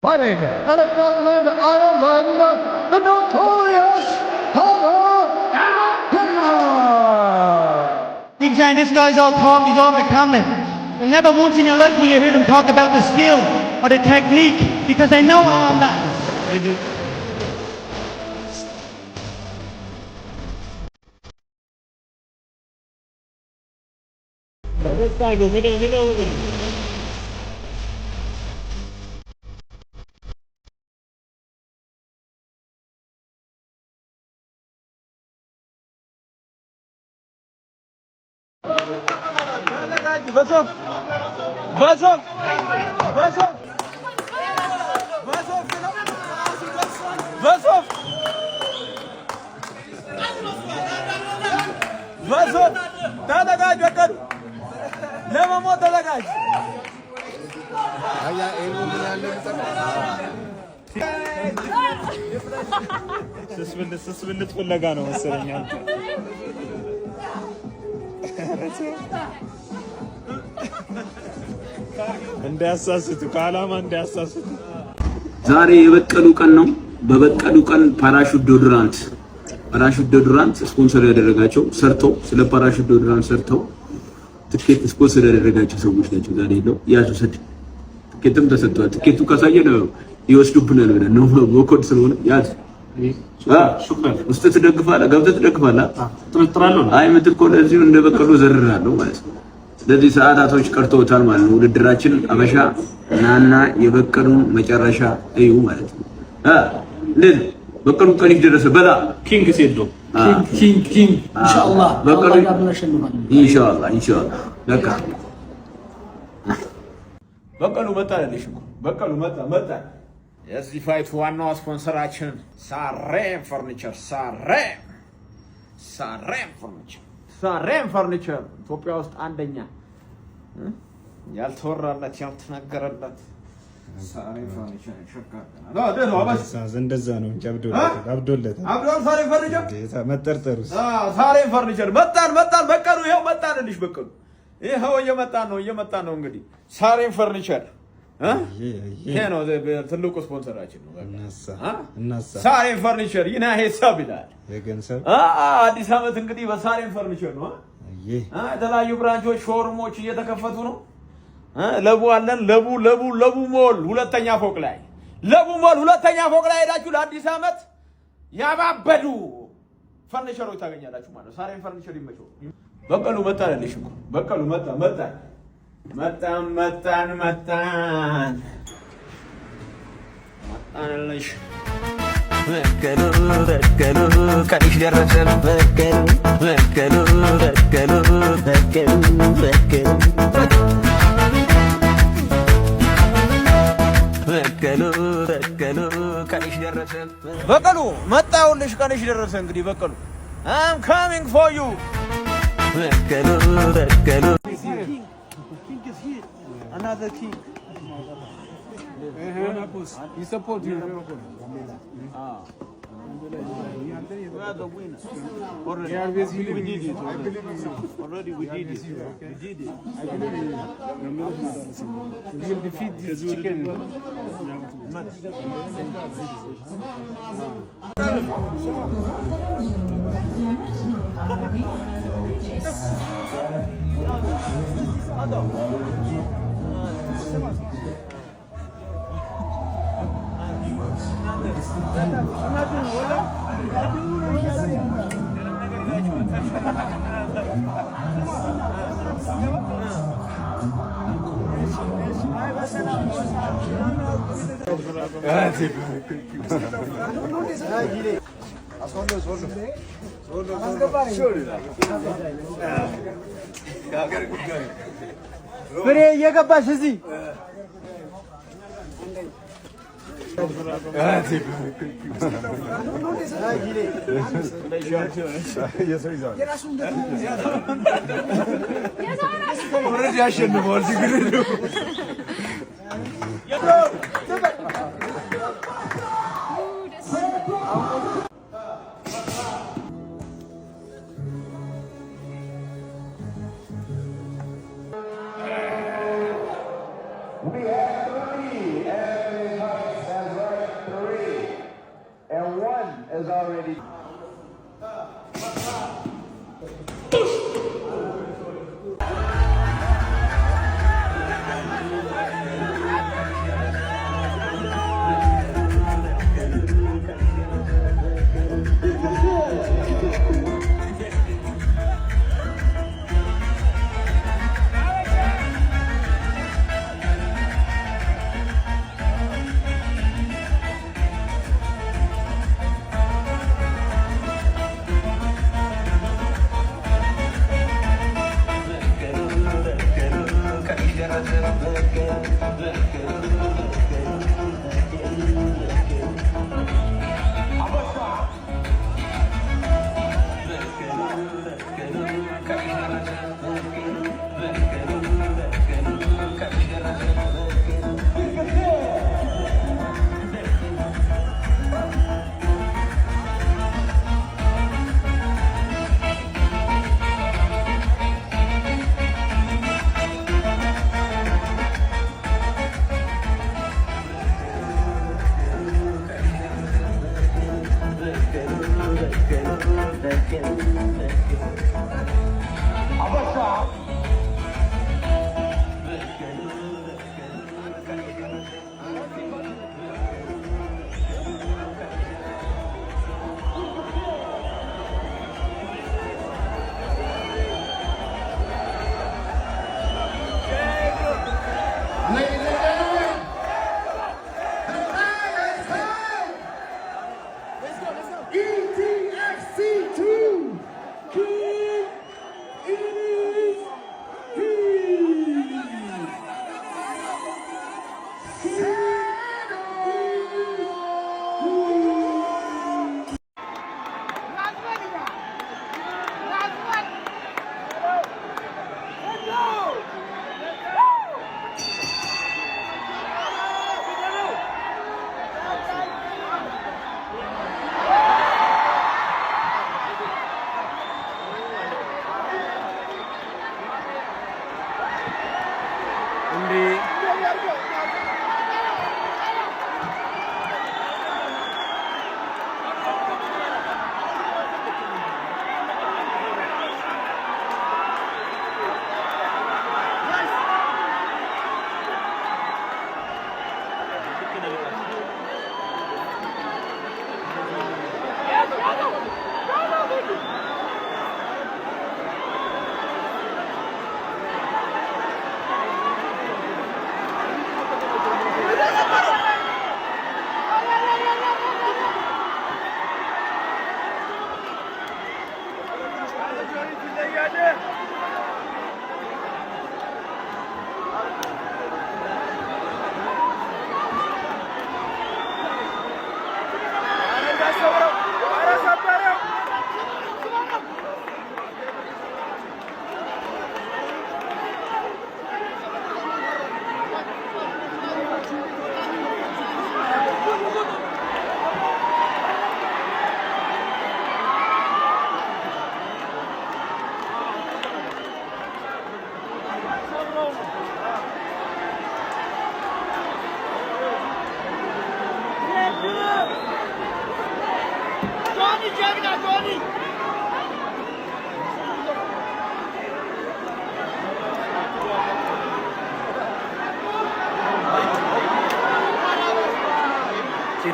Fighting out of Ireland, the notorious Conor McGregor! Big John, this guy's all talk, he's all McCamlin. And never once in your life will you hear them talk about the skill or the technique, because they know all that. This guy goes, Vasov! Vasov! Vasov! Vasov! Vasov! ተዘጋጅ በቀሉ ለመሞት ተዘጋጅ። አያ ኤልሙ ያለ ስስብልት ፍለጋ ነው መሰለኝ። እንዳያሳስቱ ከዓላማ እንዳያሳስቱ። ዛሬ የበቀሉ ቀን ነው። በበቀሉ ቀን ፓራሹት ዶድራንት ስፖንሰር ያደረጋቸው ሰርተው ስለ ፓራሹት ዶድራንት ሰርተው ትኬት ስፖንሰር ያደረጋቸው ሰዎች ናቸው። ዛሬ ነው ያዙ ሰድ ትኬትም ተሰጥቷል። ትኬቱ ካሳየ ነው ይወስዱብናል ብለን ነው በኮድ ስለሆነ ያዝ ውስጥ ትደግፋለህ፣ ገብተህ ትደግፋለህ። ጥርጥራለሁ አይ ምትል እኮ ለዚህ እንደበቀሉ ዘርራለሁ ማለት ነው። ስለዚህ ሰዓታቶች ቀርተውታል ማለት ነው። ውድድራችን አበሻ ናና የበቀሉን መጨረሻ እዩ ማለት ነው። ለዚህ በቀሉ ቀን ይደረሰ በላ ኪንግ ሴዶ ኪንግ ኢንሻአላህ በቀሉ ኢንሻአላህ ለካ በቀሉ መጣልሽ እኮ በቀሉ መጣ። የዚህ ፋይት ዋናው ስፖንሰራችን ሳሬም ፈርኒቸር ኢትዮጵያ ውስጥ አንደኛ ያልተወራለት ያልተነገረለት ሳሬም ፈርኒቸር ሸካከና እንደዛ ነው እንጂ አብዶለት ሳሬም ፈርኒቸር መጠርጠሩስ ሳሬም ፈርኒቸር መጣን በቀሉ ይሄው መጣልሽ በቀሉ ይሄው እየመጣን ነው እንግዲህ ሳሬም ፈርኒቸር ይሄ ነው ትልቁ ስፖንሰራችን ነው። ሳሬም ፈርኒቸር ይና ሂሳብ ይላል የገንዘብ አዲስ አመት እንግዲህ በሳሬም ፈርኒቸር ነው። የተለያዩ ብራንቾች ሾርሞች እየተከፈቱ ነው። ለቡ አለን ለቡ ሞል ሁለተኛ ፎቅ ላይ ሄዳችሁ ለአዲስ አመት ያባበዱ ፈርኒቸሮች ታገኛላችሁ ማለት ነው። ሳሬም ፈርኒቸር ይመቸው። በቀሉ መጣልሽ እኮ በቀሉ መጣን መጣንልሽ በቀሉ ቀንሽ ደረሰ በቀሉ ቀንሽ ደረሰ በቀሉ መጣውልሽ ቀንሽ ደረሰ እንግዲህ በቀሉ I'm coming for you በቀሉ Another king. He support you. We are the winners. Already. We did it. Already we did it. I believe we will defeat this chicken. ፍሬ እየገባሽ እዚህ ወረድ ያሸንፈዋል ችግር የለውም። We have 3, and has right 3, and 1 is already.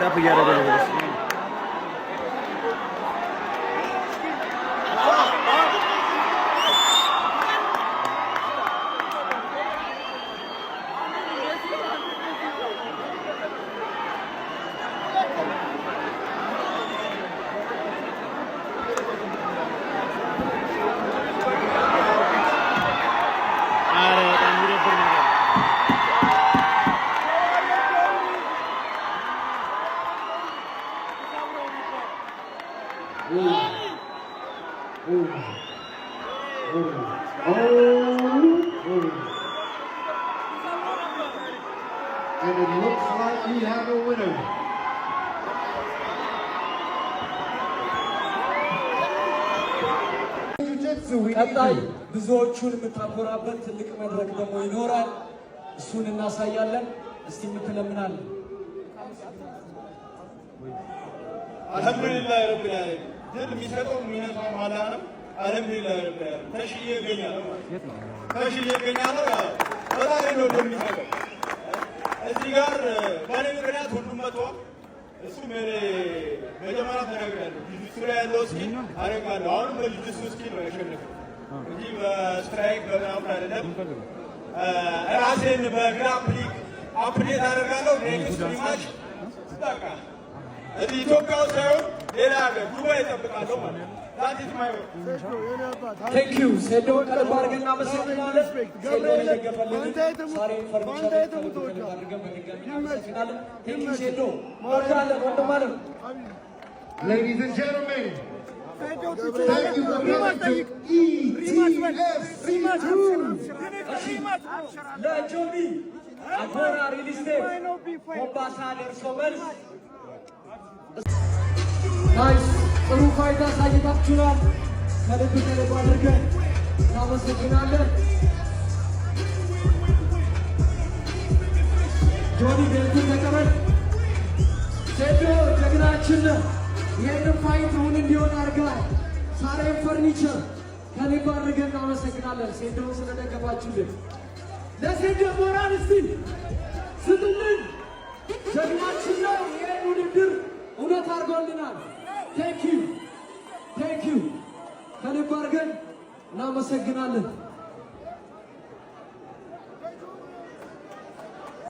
Up together. Oh. forward. And it looks like we have a winner. ቀጣይ ብዙዎቹን የምታኮራበት ትልቅ መድረክ ደግሞ ይኖራል። እሱን እናሳያለን። እስቲ ምትለምናል። አልሐምዱሊላህ ረብል ዓለሚን ድል የሚሰጠው የሚነሳው አላህ ነው። አልሐምዱሊላህ ረብል ዓለሚን ተሽዬ እገኛለሁ። በጣም ነው የሚሰጠው። እዚህ ጋር በእኔ ምክንያት ሁሉም መጥቷል። እሱም መጀመሪያ ተናግሬያለሁ። ጁጁትሱ ላይ ያለው ስኪል አደርጋለሁ። አሁንም በጁጁትሱ ስኪል ነው የሸነፈው እንጂ በስትራይክ በምናምን አይደለም። ራሴን በግራፕሊንግ አፕዴት አደርጋለሁ። ኔክስት ሪማች በቃ እዚህ ኢትዮጵያ ውስጥ ሳይሆን ሌላ ሀገር ዱባይ እጠብቃለሁ ማለት ነው። ቴንክ ዩ ሴዶ ከልብ አድርገን እናመሰግናለን። ሴዶ የደገፈልን ሳሬ ፈርኒቸር ከልብ አድርገን በድጋሚ እናመሰግናለን። ቴንክ ዩ ሴዶ ወዳለን ወንድማለን። Ladies and gentlemen, thank you for coming to ETFC2. ለጆኒ አጎራ ሪል ስቴት ሞምባሳ ደርሶ መልስ ናይስ ጥሩ ፋይዳ አሳይታችሁናል። ከልብ አድርገን እናመሰግናለን። ጆኒ ቤቱን ተቀበል። ሴዶ ጀግናችን ይህንን ፋይት እውን እንዲሆን አድርገዋል። ሳሬም ፈርኒቸር ከልብ አድርገን እናመሰግናለን። ሴዶውን ስለደገፋችሁልን ለሴዶ ሞራል እስቲ ስጡልን። ጀግናችን ነው። ይህን ውድድር እውነት አድርጎልናል። ቴንክ ዩ ከልብ አድርገን እናመሰግናለን።